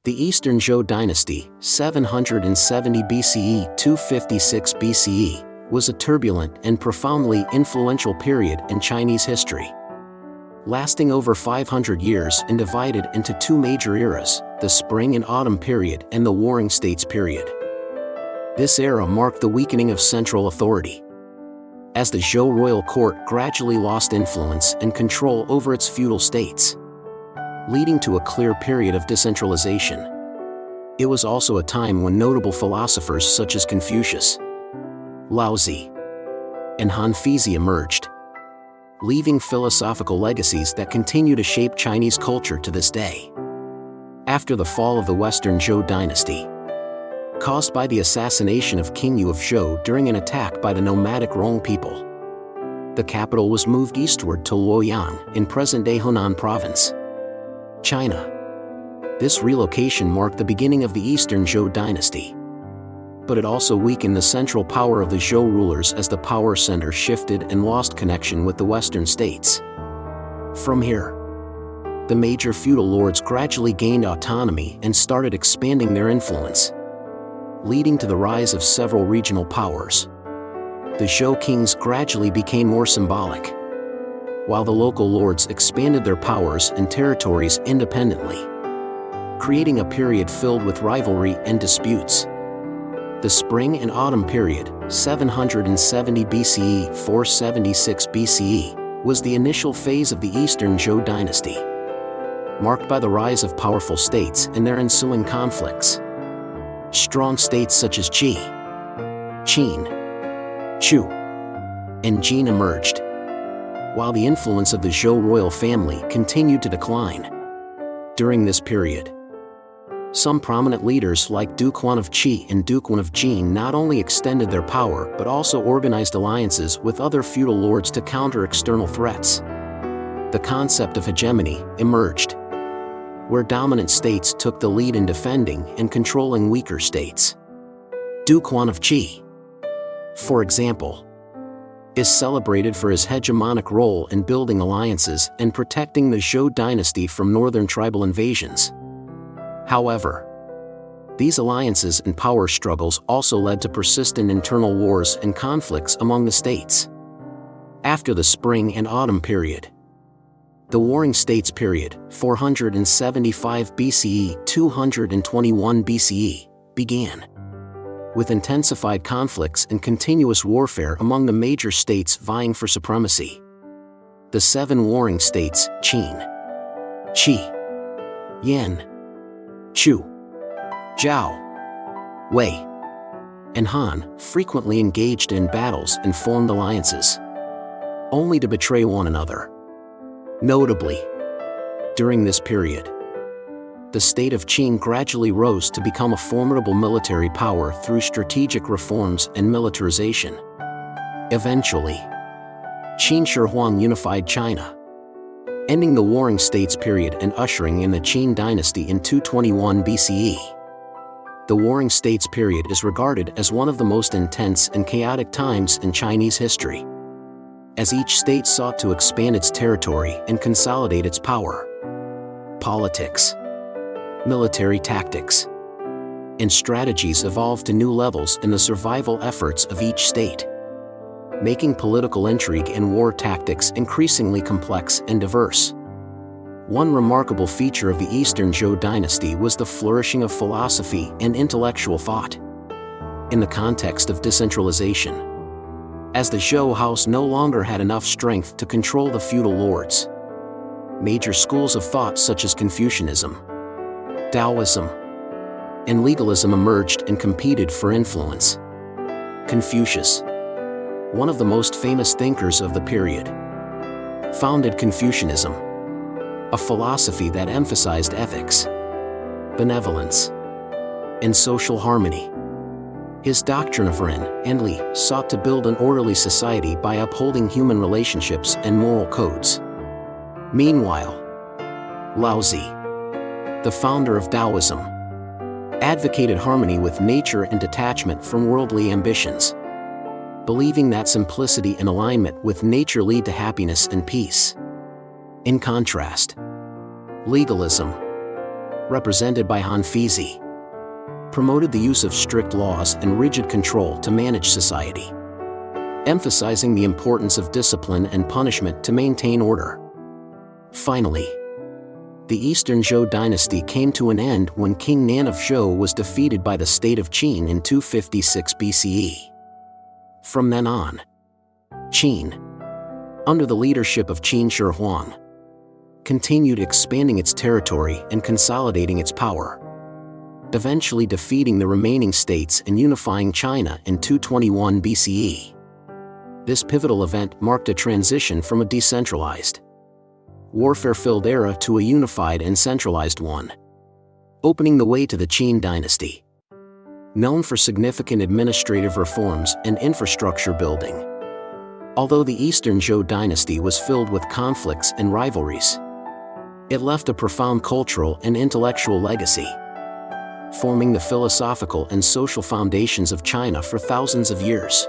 The Eastern Zhou Dynasty, 770 BCE – 256 BCE, was a turbulent and profoundly influential period in Chinese history. Lasting over 500 years and divided into two major eras, the Spring and Autumn period and the Warring States period. This era marked the weakening of central authority, as the Zhou royal court gradually lost influence and control over its feudal states, leading to a clear period of decentralization. It was also a time when notable philosophers such as Confucius, Laozi, and Han Feizi emerged, leaving philosophical legacies that continue to shape Chinese culture to this day. After the fall of the Western Zhou Dynasty, caused by the assassination of King Yu of Zhou during an attack by the nomadic Rong people, the capital was moved eastward to Luoyang in present-day Hunan province, China. This relocation marked the beginning of the Eastern Zhou Dynasty, but it also weakened the central power of the Zhou rulers as the power center shifted and lost connection with the Western states. From here, the major feudal lords gradually gained autonomy and started expanding their influence, leading to the rise of several regional powers. The Zhou kings gradually became more symbolic, while the local lords expanded their powers and territories independently, creating a period filled with rivalry and disputes. The Spring and Autumn period, 770 BCE – 476 BCE, was the initial phase of the Eastern Zhou Dynasty, marked by the rise of powerful states and their ensuing conflicts. Strong states such as Qi, Qin, Chu, and Jin emerged, while the influence of the Zhou royal family continued to decline. During this period, some prominent leaders like Duke Huan of Qi and Duke Wen of Jin not only extended their power but also organized alliances with other feudal lords to counter external threats. The concept of hegemony emerged, where dominant states took the lead in defending and controlling weaker states. Duke Huan of Qi, for example, is celebrated for his hegemonic role in building alliances and protecting the Zhou dynasty from northern tribal invasions. However, these alliances and power struggles also led to persistent internal wars and conflicts among the states. After the Spring and Autumn period, the Warring States period, 475 BCE – 221 BCE, began, with intensified conflicts and continuous warfare among the major states vying for supremacy. The seven warring states, Qin, Qi, Yan, Chu, Zhao, Wei, and Han, frequently engaged in battles and formed alliances, only to betray one another. Notably, during this period, the state of Qin gradually rose to become a formidable military power through strategic reforms and militarization. Eventually, Qin Shi Huang unified China, ending the Warring States period and ushering in the Qin dynasty in 221 BCE. The Warring States period is regarded as one of the most intense and chaotic times in Chinese history, as each state sought to expand its territory and consolidate its power. Politics, military tactics, and strategies evolved to new levels in the survival efforts of each state, making political intrigue and war tactics increasingly complex and diverse. One remarkable feature of the Eastern Zhou dynasty was the flourishing of philosophy and intellectual thought in the context of decentralization, as the Zhou house no longer had enough strength to control the feudal lords. Major schools of thought such as Confucianism, Daoism, and Legalism emerged and competed for influence. Confucius, one of the most famous thinkers of the period, founded Confucianism, a philosophy that emphasized ethics, benevolence, and social harmony. His doctrine of Ren and Li sought to build an orderly society by upholding human relationships and moral codes. Meanwhile, Laozi, the founder of Daoism, advocated harmony with nature and detachment from worldly ambitions, believing that simplicity and alignment with nature lead to happiness and peace. In contrast, legalism, represented by Han Feizi, promoted the use of strict laws and rigid control to manage society, emphasizing the importance of discipline and punishment to maintain order. Finally, the Eastern Zhou Dynasty came to an end when King Nan of Zhou was defeated by the state of Qin in 256 BCE. From then on, Qin, under the leadership of Qin Shi Huang, continued expanding its territory and consolidating its power, eventually defeating the remaining states and unifying China in 221 BCE. This pivotal event marked a transition from a decentralized, warfare-filled era to a unified and centralized one, opening the way to the Qin dynasty, known for significant administrative reforms and infrastructure building. Although the Eastern Zhou dynasty was filled with conflicts and rivalries, it left a profound cultural and intellectual legacy, forming the philosophical and social foundations of China for thousands of years.